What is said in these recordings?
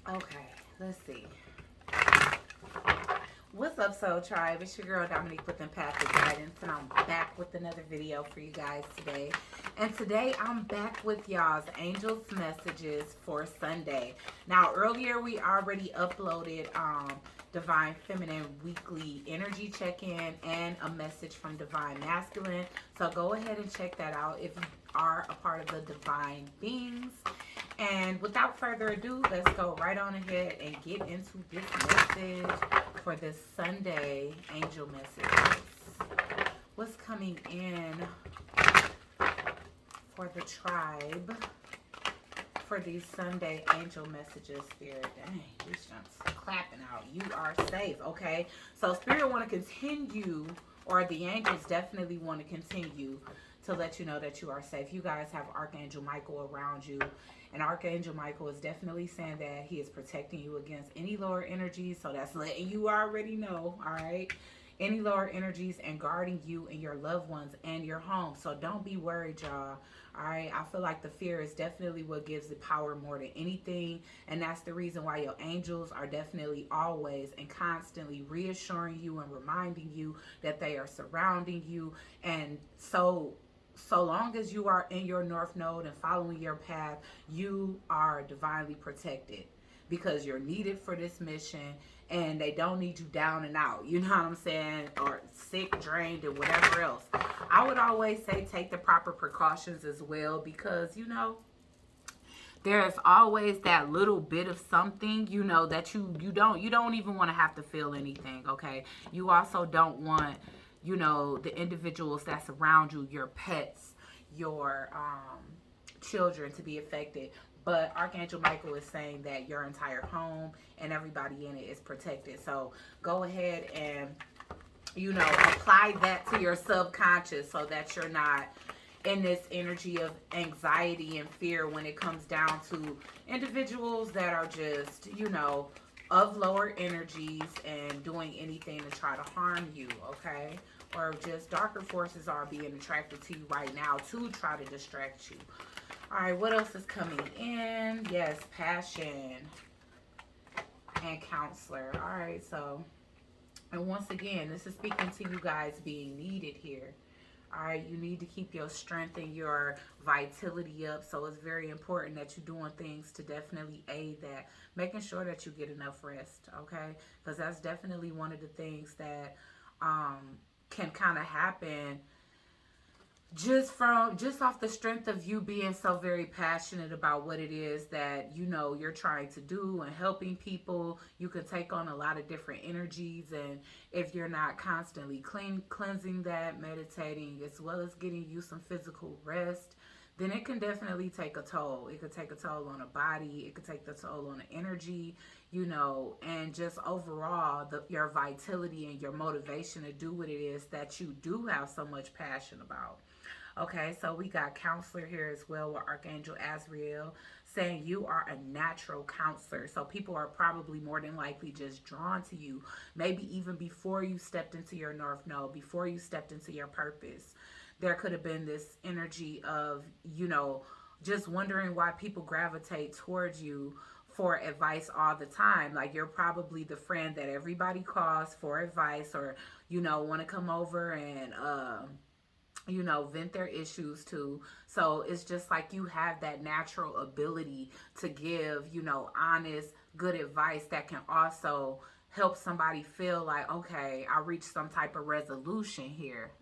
Okay, let's see. What's up, Soul Tribe? It's your girl Dominique with Empathic Guidance, and I'm back with another video for you guys today. And today I'm back with y'all's angels messages for Sunday. Now, earlier we already uploaded Divine Feminine weekly energy check-in and a message from Divine Masculine. So go ahead and check that out if you are a part of the Divine Beings. And without further ado, let's go right on ahead and get into this message for this Sunday angel messages. What's coming in for the tribe for these Sunday angel messages, Spirit? Dang, these jumps clapping out. You are safe, okay? So Spirit want to continue, or the angels definitely want to continue to let you know that you are safe. You guys have Archangel Michael around you. And Archangel Michael is definitely saying that he is protecting you against any lower energies. So that's letting you already know, all right? Any lower energies, and guarding you and your loved ones and your home. So don't be worried, y'all. All right, I feel like the fear is definitely what gives the power more than anything. And that's the reason why your angels are definitely always and constantly reassuring you and reminding you that they are surrounding you. And so long as you are in your north node and following your path, you are divinely protected because you're needed for this mission, and they don't need you down and out. You know what I'm saying? Or sick, drained, and whatever else. I would always say take the proper precautions as well, because there's always that little bit of something, that you don't even want to have to feel anything, okay? You also don't want the individuals that's around you, your pets, your children, to be affected. But Archangel Michael is saying that your entire home and everybody in it is protected. So go ahead and apply that to your subconscious so that you're not in this energy of anxiety and fear when it comes down to individuals that are just of lower energies and doing anything to try to harm you, okay? Or just darker forces are being attracted to you right now to try to distract you. All right, what else is coming in? Yes, passion and counselor. All right, so, and once again, this is speaking to you guys being needed here. All right, you need to keep your strength and your vitality up. So it's very important that you're doing things to definitely aid that. Making sure that you get enough rest, okay? Because that's definitely one of the things that can kind of happen just off the strength of you being so very passionate about what it is that you're trying to do and helping people. You could take on a lot of different energies, and if you're not constantly cleansing that, meditating, as well as getting you some physical rest, then it can definitely take a toll. It could take a toll on a body, it could take the toll on the energy, and just overall your vitality and your motivation to do what it is that you do have so much passion about. Okay, so we got counselor here as well with Archangel Azrael saying you are a natural counselor. So people are probably more than likely just drawn to you, maybe even before you stepped into your North Node, before you stepped into your purpose. There could have been this energy of, just wondering why people gravitate towards you for advice all the time. Like you're probably the friend that everybody calls for advice, or, want to come over and, vent their issues to. So it's just like you have that natural ability to give, honest, good advice that can also help somebody feel like, okay, I reached some type of resolution here.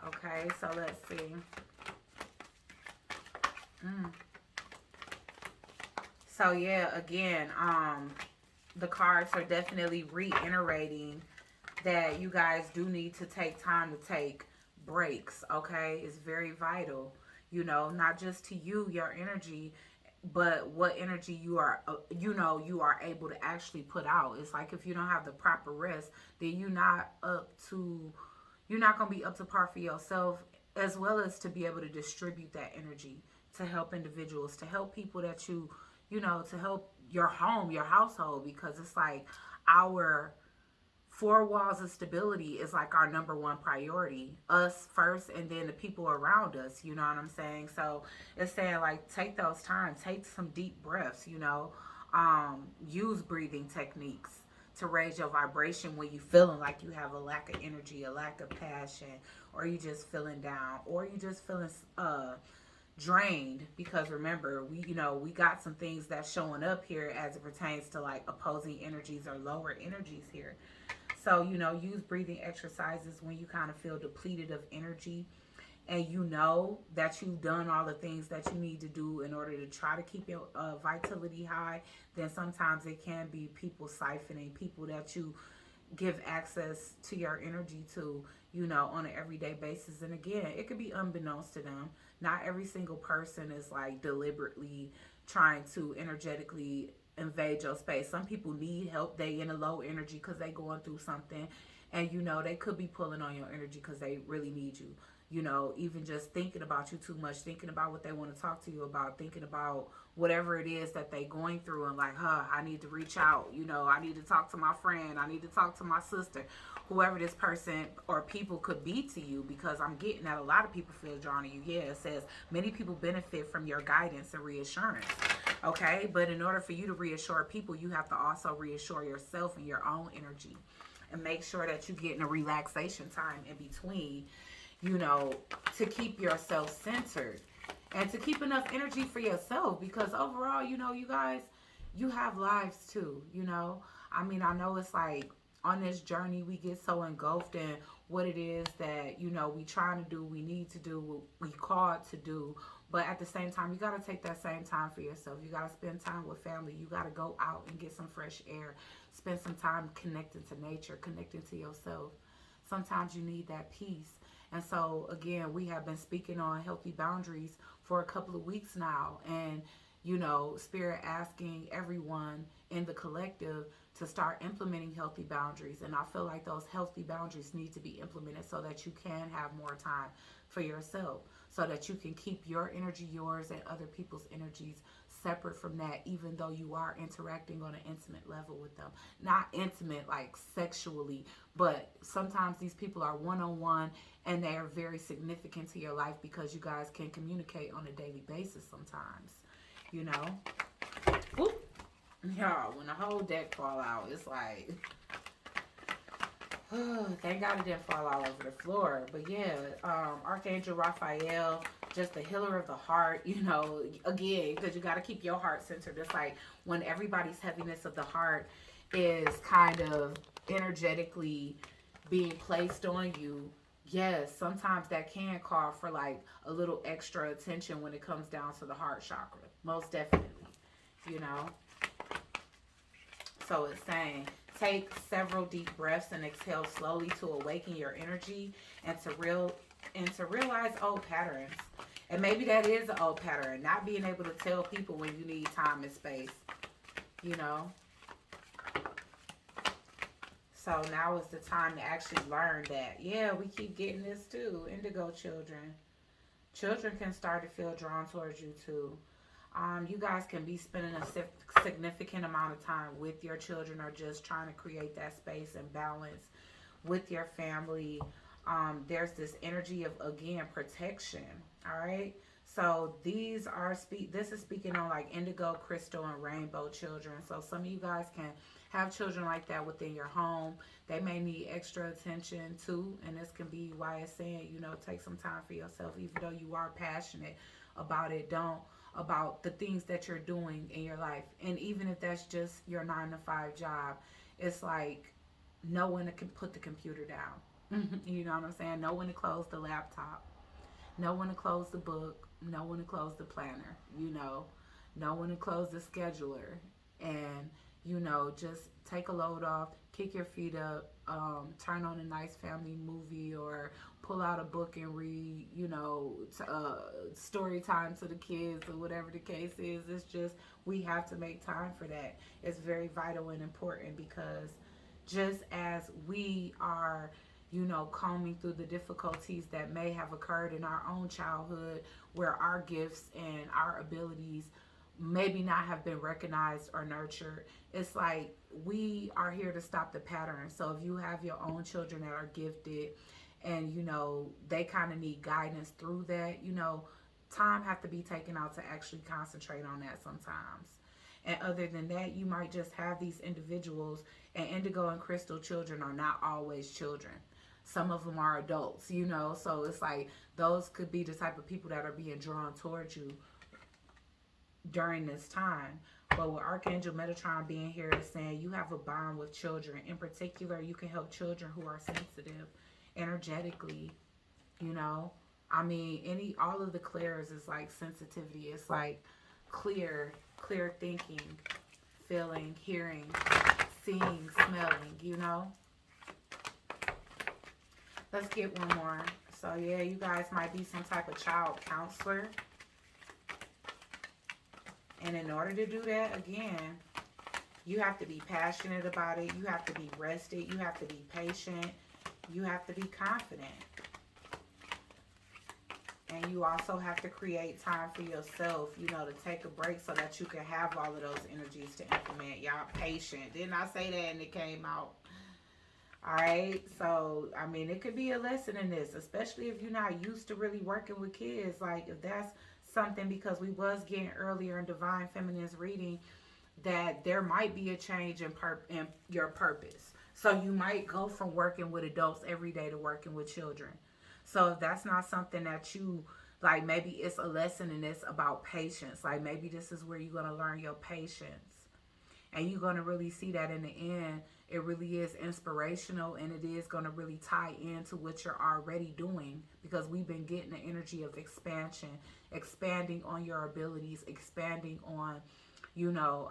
Okay, so let's see. So yeah, again, the cards are definitely reiterating that you guys do need to take time to take breaks, okay? It's very vital, not just to you, your energy, but what energy you are, you are able to actually put out. It's like if you don't have the proper rest, then you're not going to be up to par for yourself, as well as to be able to distribute that energy to help individuals, to help people that to help your home, your household, because it's like our Four walls of stability is like our number one priority. Us first and then the people around us, you know what I'm saying? So it's saying like take those time, take some deep breaths, use breathing techniques to raise your vibration when you feeling like you have a lack of energy, a lack of passion, or you just feeling down, or you just feeling drained. Because remember, we got some things that's showing up here as it pertains to like opposing energies or lower energies here. So, use breathing exercises when you kind of feel depleted of energy and you know that you've done all the things that you need to do in order to try to keep your vitality high. Then sometimes it can be people siphoning, people that you give access to your energy to, on an everyday basis. And again, it could be unbeknownst to them. Not every single person is like deliberately trying to energetically invade your space. Some people need help. They in a low energy because they going through something, and they could be pulling on your energy because they really need you. Even just thinking about you too much, thinking about what they want to talk to you about, thinking about whatever it is that they going through, and like, I need to reach out. I need to talk to my friend. I need to talk to my sister, whoever this person or people could be to you, because I'm getting that a lot of people feel drawn to you. Yeah, it says many people benefit from your guidance and reassurance. Okay, but in order for you to reassure people, you have to also reassure yourself and your own energy, and make sure that you're getting a relaxation time in between, to keep yourself centered and to keep enough energy for yourself. Because overall, you guys, you have lives too. I mean, I know it's like on this journey we get so engulfed in what it is that we trying to do, we need to do, we called to do. But at the same time, you got to take that same time for yourself. You got to spend time with family. You got to go out and get some fresh air, spend some time connecting to nature, connecting to yourself. Sometimes you need that peace. And so, again, we have been speaking on healthy boundaries for a couple of weeks now. And, Spirit asking everyone in the collective to start implementing healthy boundaries. And I feel like those healthy boundaries need to be implemented so that you can have more time for yourself, so that you can keep your energy yours and other people's energies separate from that, even though you are interacting on an intimate level with them. Not intimate like sexually, but sometimes these people are one-on-one and they are very significant to your life because you guys can communicate on a daily basis sometimes, Oop. Y'all, when the whole deck fall out, it's like, thank God it didn't fall all over the floor. But yeah, Archangel Raphael, just the healer of the heart, again, because you got to keep your heart centered. It's like when everybody's heaviness of the heart is kind of energetically being placed on you. Yes, sometimes that can call for like a little extra attention when it comes down to the heart chakra. Most definitely, So it's saying take several deep breaths and exhale slowly to awaken your energy and to realize old patterns. And maybe that is an old pattern, not being able to tell people when you need time and space, So now is the time to actually learn that, yeah, we keep getting this too. Indigo children. Children can start to feel drawn towards you too. You guys can be spending a significant amount of time with your children, or just trying to create that space and balance with your family. There's this energy of, again, protection. All right. So this is speaking on like indigo, crystal, and rainbow children. So some of you guys can have children like that within your home. They may need extra attention too. And this can be why it's saying, take some time for yourself, even though you are passionate about it. About the things that you're doing in your life. And even if that's just your 9-to-5 job, it's like know when to put the computer down. You know what I'm saying? Know when to close the laptop. Know when to close the book. Know when to close the planner. Know when to close the scheduler. And, just take a load off, kick your feet up, turn on a nice family movie, or pull out a book and read, story time to the kids, or whatever the case is. It's just, we have to make time for that. It's very vital and important, because just as we are, combing through the difficulties that may have occurred in our own childhood, where our gifts and our abilities maybe not have been recognized or nurtured. It's like we are here to stop the pattern. So if you have your own children that are gifted and, you know, they kind of need guidance through that, you know, time have to be taken out to actually concentrate on that sometimes. And other than that, you might just have these individuals, and indigo and crystal children are not always children. Some of them are adults, you know, so it's like those could be the type of people that are being drawn towards you during this time. But with Archangel Metatron being here, is saying you have a bond with children. In particular, you can help children who are sensitive energetically, you know. I mean, all of the clairs is like sensitivity. It's like clear thinking, feeling, hearing, seeing, smelling, you know. Let's get one more. So yeah, you guys might be some type of child counselor. And in order to do that, again, you have to be passionate about it. You have to be rested. You have to be patient. You have to be confident. And you also have to create time for yourself, you know, to take a break so that you can have all of those energies to implement. Y'all patient. Didn't I say that and it came out? All right. So, I mean, it could be a lesson in this, especially if you're not used to really working with kids. Like, if that's something, because we was getting earlier in Divine Feminine's reading that there might be a change in your purpose. So you might go from working with adults every day to working with children. So if that's not something that you like, maybe it's a lesson in this about patience. Like maybe this is where you're going to learn your patience. And you're going to really see that in the end, it really is inspirational, and it is going to really tie into what you're already doing, because we've been getting the energy of expansion, expanding on your abilities, expanding on, you know,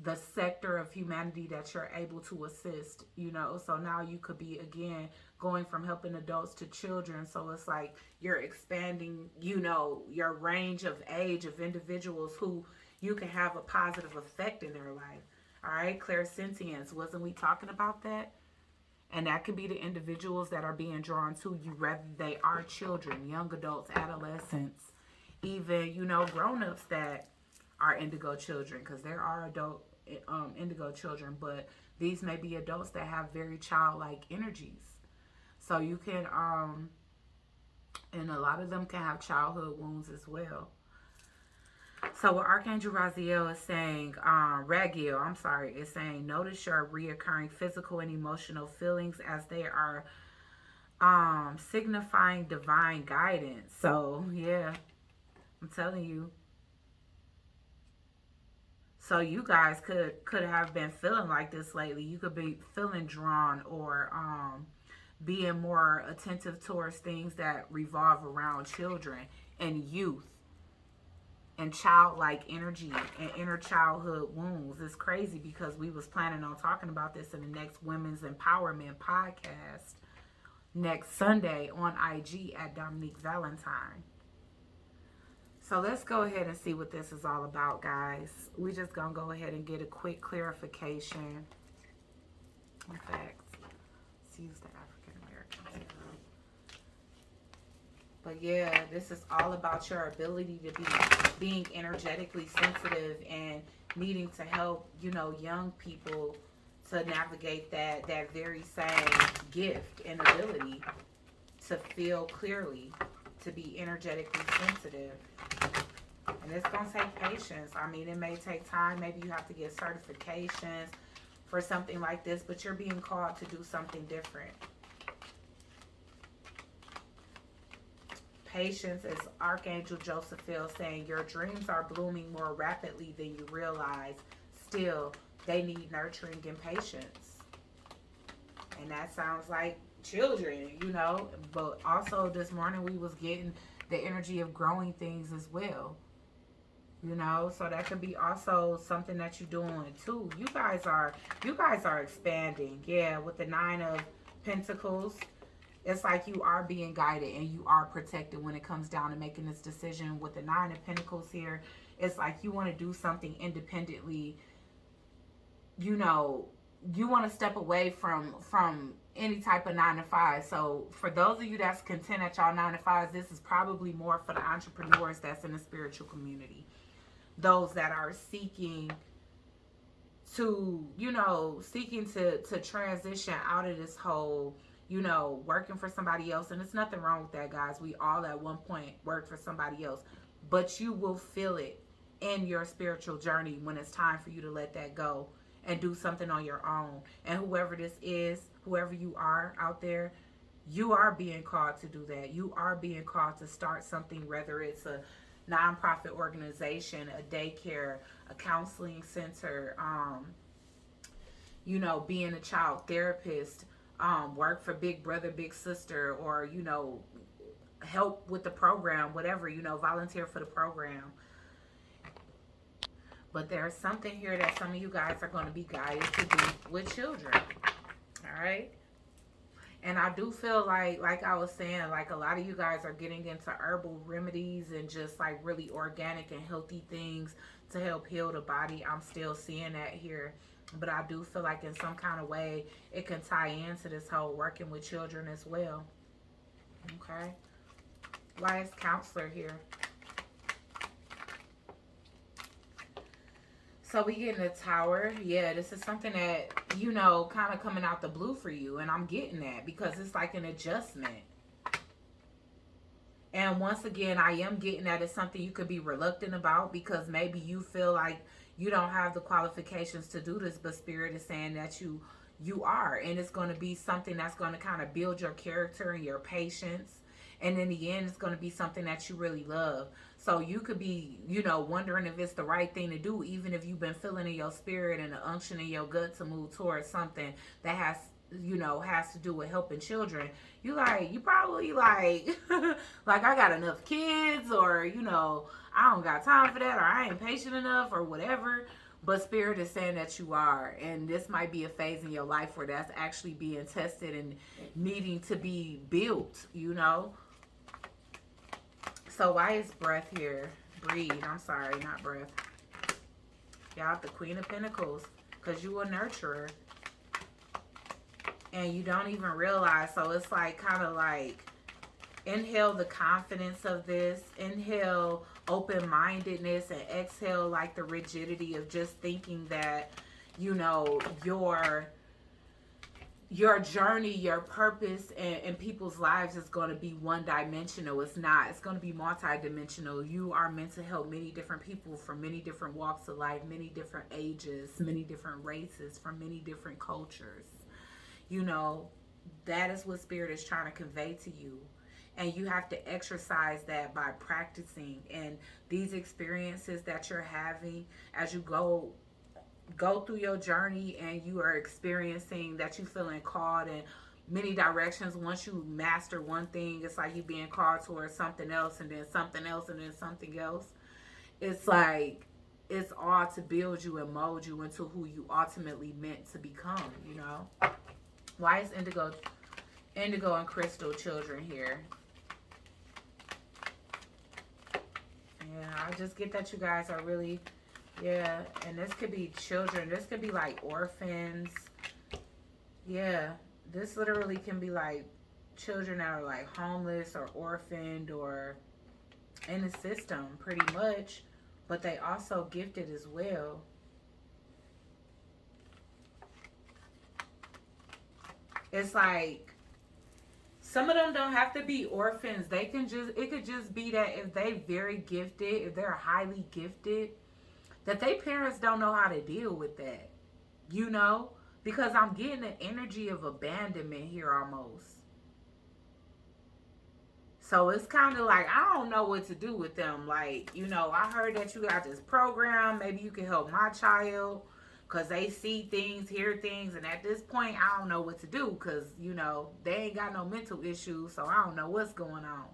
the sector of humanity that you're able to assist, you know. So now you could be, again, going from helping adults to children. So it's like you're expanding, you know, your range of age of individuals who you can have a positive effect in their life. All right, clairsentience, wasn't we talking about that? And that could be the individuals that are being drawn to you, whether they are children, young adults, adolescents, even, you know, grown-ups that are indigo children, because there are adult indigo children, but these may be adults that have very childlike energies. So you can, and a lot of them can have childhood wounds as well. So what Archangel Raziel is saying, Ragiel, I'm sorry, is saying, notice your reoccurring physical and emotional feelings as they are signifying divine guidance. So yeah, I'm telling you. So you guys could have been feeling like this lately. You could be feeling drawn or being more attentive towards things that revolve around children and youth and childlike energy and inner childhood wounds. It's crazy because we was planning on talking about this in the next Women's Empowerment podcast next Sunday on IG at Dominique Valentine. So let's go ahead and see what this is all about, guys. We just gonna go ahead and get a quick clarification. In fact, let's use the African American tarot. But yeah, this is all about your ability to be being energetically sensitive and needing to help, you know, young people to navigate that very same gift and ability to feel clearly, to be energetically sensitive. And it's going to take patience. I mean, it may take time. Maybe you have to get certifications for something like this, but you're being called to do something different. Patience is Archangel Josephiel saying your dreams are blooming more rapidly than you realize. Still, they need nurturing and patience. And that sounds like children, you know. But also this morning we was getting the energy of growing things as well. You know, so that could be also something that you're doing too. You guys are expanding. Yeah, with the 9 of Pentacles. It's like you are being guided and you are protected when it comes down to making this decision. With the 9 of Pentacles here, it's like you want to do something independently. You know, you want to step away from any type of 9 to 5. So for those of you that's content at y'all 9 to 5s, this is probably more for the entrepreneurs that's in the spiritual community. those that are seeking to, seeking to transition out of this whole, working for somebody else. And there's nothing wrong with that, guys. We all at one point worked for somebody else, but you will feel it in your spiritual journey when it's time for you to let that go and do something on your own. And whoever this is, whoever you are out there, you are being called to do that. You are being called to start something, whether it's a nonprofit organization, a daycare, a counseling center, being a child therapist, work for Big Brother, Big Sister, or, help with the program, whatever, volunteer for the program. But there's something here that some of you guys are going to be guided to do with children. All right. And I do feel like I was saying, like a lot of you guys are getting into herbal remedies and just like really organic and healthy things to help heal the body. I'm still seeing that here. But I do feel like in some kind of way it can tie into this whole working with children as well. Okay. Why is counselor here? So we get in the tower. Yeah, this is something that, kind of coming out the blue for you. And I'm getting that because it's like an adjustment. And once again, I am getting that it's something you could be reluctant about because maybe you feel like you don't have the qualifications to do this, but Spirit is saying that you are. And it's going to be something that's going to kind of build your character and your patience. And in the end, it's going to be something that you really love. So you could be, wondering if it's the right thing to do, even if you've been feeling in your spirit and the unction in your gut to move towards something that has to do with helping children. You probably like, like I got enough kids, or, I don't got time for that, or I ain't patient enough, or whatever. But Spirit is saying that you are. And this might be a phase in your life where that's actually being tested and needing to be built, So why is breath here? Breathe. I'm sorry, not breath. Y'all, the Queen of Pentacles. Because you a nurturer. And you don't even realize. So it's like kind of like inhale the confidence of this. Inhale open-mindedness. And exhale like the rigidity of just thinking that, your journey, your purpose in people's lives is going to be one-dimensional. It's not. It's going to be multi-dimensional. You are meant to help many different people from many different walks of life, many different ages, many different races, from many different cultures. That is what Spirit is trying to convey to you. And you have to exercise that by practicing. And these experiences that you're having as you go through your journey, and you are experiencing that you feeling called in many directions. Once you master one thing, it's like you being called towards something else, and then something else, and then something else. It's like it's all to build you and mold you into who you ultimately meant to become. Why is indigo and crystal children here? Yeah, I just get that you guys are really. Yeah, and this could be children. This could be like orphans. Yeah, this literally can be like children that are like homeless or orphaned or in the system pretty much. But they also gifted as well. It's like some of them don't have to be orphans. It could just be that if they very gifted, if they're highly gifted, that they parents don't know how to deal with that, because I'm getting the energy of abandonment here almost. So it's kind of like, I don't know what to do with them. Like, I heard that you got this program. Maybe you can help my child because they see things, hear things. And at this point, I don't know what to do because, they ain't got no mental issues. So I don't know what's going on,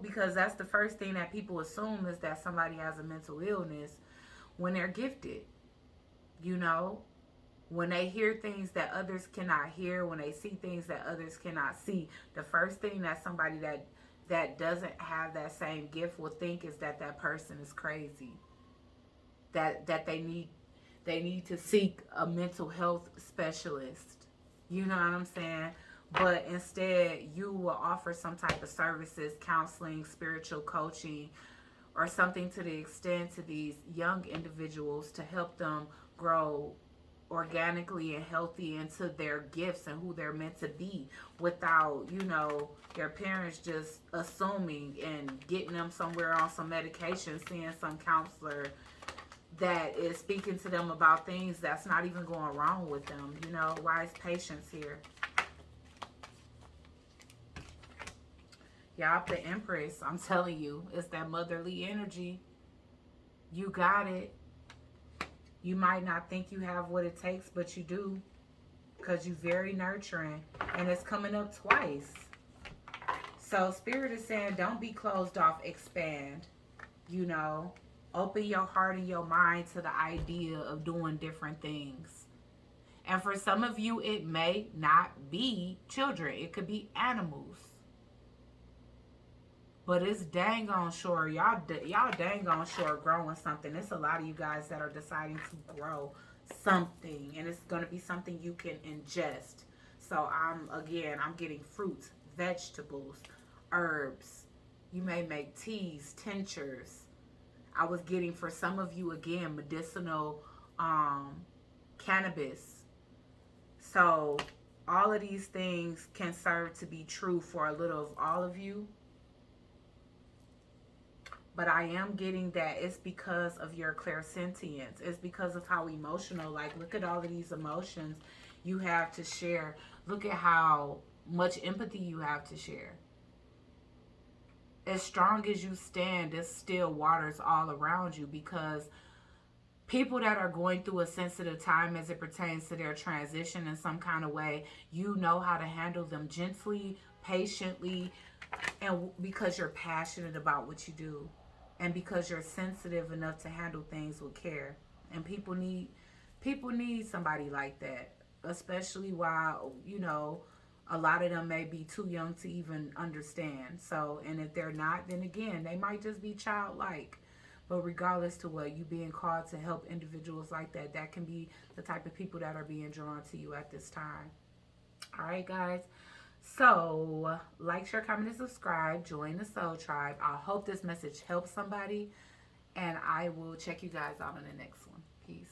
because that's the first thing that people assume is that somebody has a mental illness. When they're gifted, when they hear things that others cannot hear, when they see things that others cannot see, the first thing that somebody that doesn't have that same gift will think is that person is crazy, that they need to seek a mental health specialist. You know what I'm saying? But instead, you will offer some type of services, counseling, spiritual coaching, or something to the extent to these young individuals to help them grow organically and healthy into their gifts and who they're meant to be without, their parents just assuming and getting them somewhere on some medication, seeing some counselor that is speaking to them about things that's not even going wrong with them. Why is patience here? Y'all, the Empress, I'm telling you, it's that motherly energy. You got it. You might not think you have what it takes, but you do. Because you're very nurturing. And it's coming up twice. So Spirit is saying, don't be closed off. Expand. Open your heart and your mind to the idea of doing different things. And for some of you, it may not be children. It could be animals. But it's dang on sure. Y'all dang on sure growing something. It's a lot of you guys that are deciding to grow something. And it's going to be something you can ingest. So I'm getting fruits, vegetables, herbs. You may make teas, tinctures. I was getting, for some of you, again, medicinal cannabis. So all of these things can serve to be true for a little of all of you. But I am getting that it's because of your clairsentience. It's because of how emotional, look at all of these emotions you have to share. Look at how much empathy you have to share. As strong as you stand, there's still waters all around you, because people that are going through a sensitive time as it pertains to their transition in some kind of way, you know how to handle them gently, patiently, and because you're passionate about what you do. And because you're sensitive enough to handle things with care. And people need somebody like that. Especially while, a lot of them may be too young to even understand. So, and if they're not, then again, they might just be childlike. But regardless to what, you being called to help individuals like that, that can be the type of people that are being drawn to you at this time. All right, guys. So, like, share, comment, and subscribe. Join the Soul Tribe. I hope this message helps somebody. And I will check you guys out on the next one. Peace.